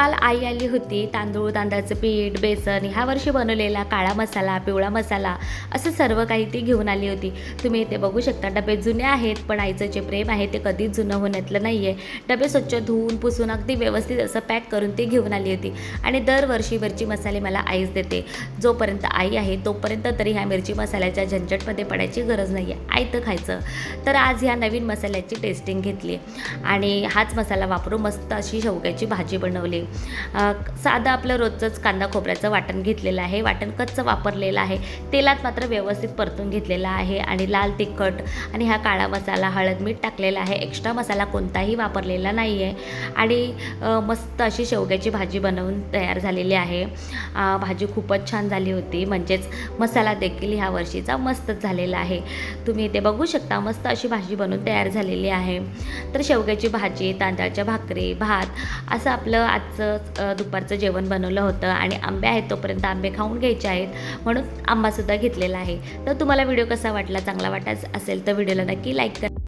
काल आई आली होती. तांदूळ, तांदळाचं पीठ, बेसन ह्या वर्षी बनवलेला काळा मसाला, पिवळा मसाला असं सर्व काही ती घेऊन आली होती. तुम्ही इथे बघू शकता डबे जुने आहेत, पण आईचं जे प्रेम आहे ते कधीच जुनं होण्यातलं नाही आहे. डबे स्वच्छ धुवून पुसून अगदी व्यवस्थित असं पॅक करून ती घेऊन आली होती. आणि दरवर्षी मिरची मसाले मला आईच देते. जोपर्यंत आई आहे तोपर्यंत तरी ह्या मिरची मसाल्याच्या झंझटमध्ये पडायची गरज नाही आहे. आयतं खायचं. तर आज ह्या नवीन मसाल्याची टेस्टिंग घेतली आणि हाच मसाला वापरून मस्त अशी शेवग्याची भाजी बनवली. साधं आपलं रोजचंच कांदा खोबऱ्याचं वाटण घेतलेलं आहे. वाटण कच्चं वापरलेलं आहे. तेलात मात्र व्यवस्थित परतून घेतलेलं आहे आणि लाल तिखट आणि हा काळा मसाला, हळद, मीठ टाकलेला आहे. एक्स्ट्रा मसाला कोणताही वापरलेला नाही आहे आणि मस्त अशी शेवग्याची भाजी बनवून तयार झालेली आहे. भाजी खूपच छान झाली होती. म्हणजेच मसाला देखील ह्या वर्षीचा मस्तच झालेला आहे. तुम्ही इथे बघू शकता मस्त अशी भाजी बनवून तयार झालेली आहे. तर शेवग्याची भाजी, तांदळाच्या भाकरी, भात असं आपलं आजचं दुपारचं जेवण बनवलं होतं. आणि आंबे आहेत तोपर्यंत आंबे खाऊन घ्यायचे आहेत म्हणून आंबासुद्धा घेतलेला आहे. तर तुम्हाला व्हिडिओ कसा वाटला, चांगला वाटत असेल तर व्हिडिओला नक्की लाईक करा.